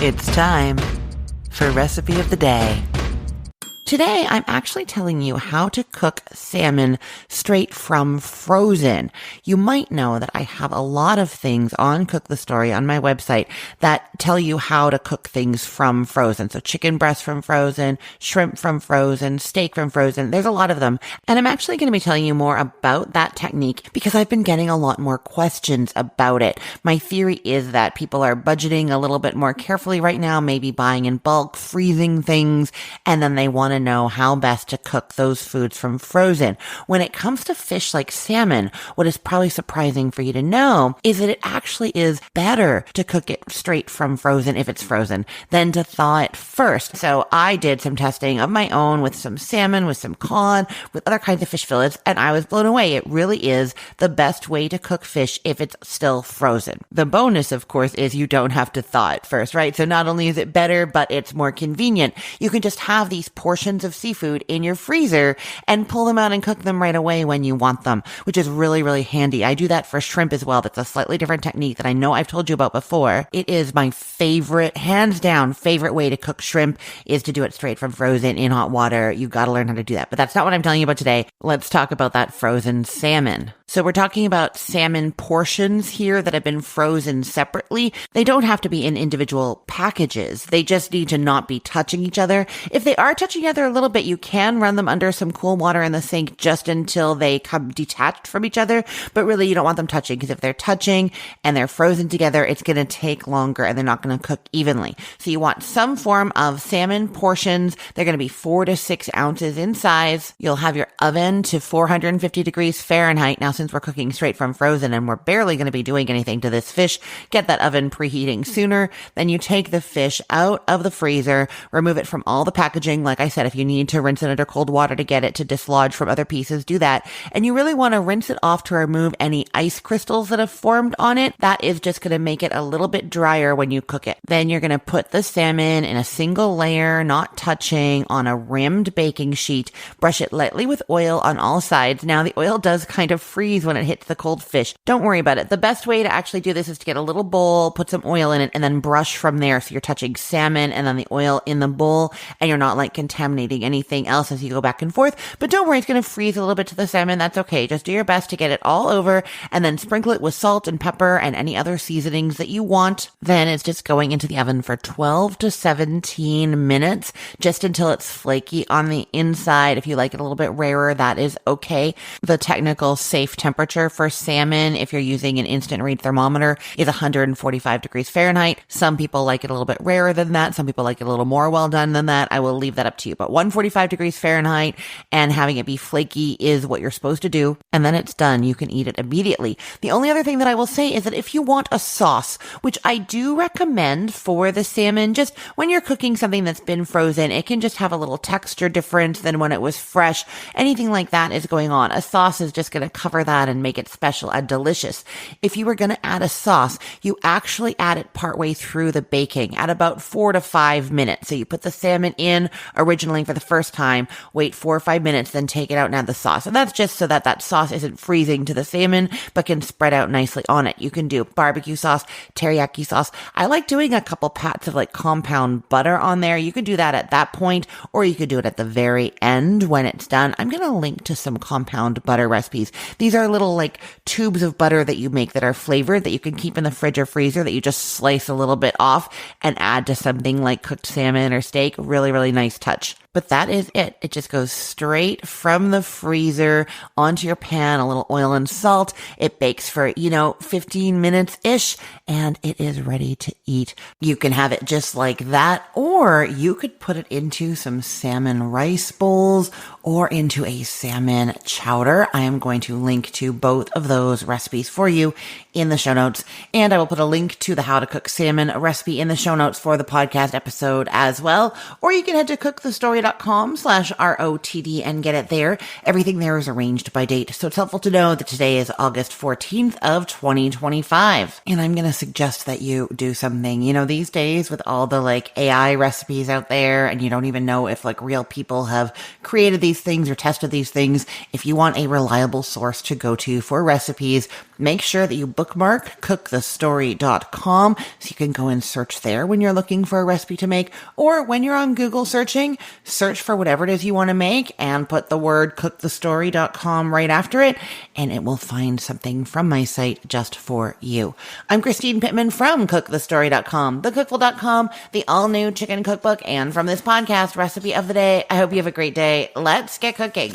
It's time for Recipe of the Day. Today, I'm actually telling you how to cook salmon straight from frozen. You might know that I have a lot of things on Cook the Story on my website that tell you how to cook things from frozen. So chicken breast from frozen, shrimp from frozen, steak from frozen. There's a lot of them. And I'm actually going to be telling you more about that technique because I've been getting a lot more questions about it. My theory is that people are budgeting a little bit more carefully right now, maybe buying in bulk, freezing things, and then they want to know how best to cook those foods from frozen. When it comes to fish like salmon, what is probably surprising for you to know is that it actually is better to cook it straight from frozen if it's frozen than to thaw it first. So I did some testing of my own with some salmon, with some cod, with other kinds of fish fillets, and I was blown away. It really is the best way to cook fish if it's still frozen. The bonus, of course, is you don't have to thaw it first, right? So not only is it better, but it's more convenient. You can just have these portions of seafood in your freezer and pull them out and cook them right away when you want them, which is really, really handy. I do that for shrimp as well. That's a slightly different technique that I know I've told you about before. It is my favorite, hands down, favorite way to cook shrimp is to do it straight from frozen in hot water. You got to learn how to do that. But that's not what I'm telling you about today. Let's talk about that frozen salmon. So we're talking about salmon portions here that have been frozen separately. They don't have to be in individual packages. They just need to not be touching each other. If they are touching each other a little bit, you can run them under some cool water in the sink just until they come detached from each other. But really, you don't want them touching because if they're touching and they're frozen together, it's going to take longer and they're not going to cook evenly. So you want some form of salmon portions. They're going to be 4 to 6 ounces in size. You'll have your oven to 450 degrees Fahrenheit. Now, since we're cooking straight from frozen and we're barely going to be doing anything to this fish, get that oven preheating sooner. Then you take the fish out of the freezer, remove it from all the packaging. Like I said, if you need to rinse it under cold water to get it to dislodge from other pieces, do that. And you really want to rinse it off to remove any ice crystals that have formed on it. That is just going to make it a little bit drier when you cook it. Then you're going to put the salmon in a single layer, not touching, on a rimmed baking sheet. Brush it lightly with oil on all sides. Now the oil does kind of freeze when it hits the cold fish. Don't worry about it. The best way to actually do this is to get a little bowl, put some oil in it, and then brush from there. So you're touching salmon and then the oil in the bowl, and you're not like contaminating anything else as you go back and forth. But don't worry, it's going to freeze a little bit to the salmon. That's okay. Just do your best to get it all over and then sprinkle it with salt and pepper and any other seasonings that you want. Then it's just going into the oven for 12 to 17 minutes, just until it's flaky on the inside. If you like it a little bit rarer, that is okay. The technical safe temperature for salmon, if you're using an instant read thermometer, is 145 degrees Fahrenheit. Some people like it a little bit rarer than that. Some people like it a little more well done than that. I will leave that up to you. But 145 degrees Fahrenheit and having it be flaky is what you're supposed to do. And then it's done. You can eat it immediately. The only other thing that I will say is that if you want a sauce, which I do recommend for the salmon, just when you're cooking something that's been frozen, it can just have a little texture difference than when it was fresh. Anything like that is going on. A sauce is just going to cover that and make it special and delicious. If you were going to add a sauce, you actually add it partway through the baking at about 4 to 5 minutes. So you put the salmon in originally for the first time, wait 4 or 5 minutes, then take it out and add the sauce. And that's just so that that sauce isn't freezing to the salmon, but can spread out nicely on it. You can do barbecue sauce, teriyaki sauce. I like doing a couple pats of like compound butter on there. You could do that at that point, or you could do it at the very end when it's done. I'm going to link to some compound butter recipes. These are little like tubes of butter that you make that are flavored that you can keep in the fridge or freezer that you just slice a little bit off and add to something like cooked salmon or steak. Really, really nice touch. But that is it. It just goes straight from the freezer onto your pan, a little oil and salt. It bakes for, 15 minutes-ish, and it is ready to eat. You can have it just like that, or you could put it into some salmon rice bowls or into a salmon chowder. I am going to link to both of those recipes for you in the show notes, and I will put a link to the how to cook salmon recipe in the show notes for the podcast episode as well. Or you can head to cookthestory.com cookthestory.com/ROTD and get it there. Everything there is arranged by date, so it's helpful to know that today is August 14th of 2025. And I'm going to suggest that you do something, these days with all the AI recipes out there, and you don't even know if real people have created these things or tested these things. If you want a reliable source to go to for recipes, make sure that you bookmark cookthestory.com so you can go and search there when you're looking for a recipe to make, or when you're on Google searching, search for whatever it is you want to make and put the word cookthestory.com right after it, and it will find something from my site just for you. I'm Christine Pittman from cookthestory.com, thecookful.com, the all-new chicken cookbook, and from this podcast, Recipe of the Day. I hope you have a great day. Let's get cooking.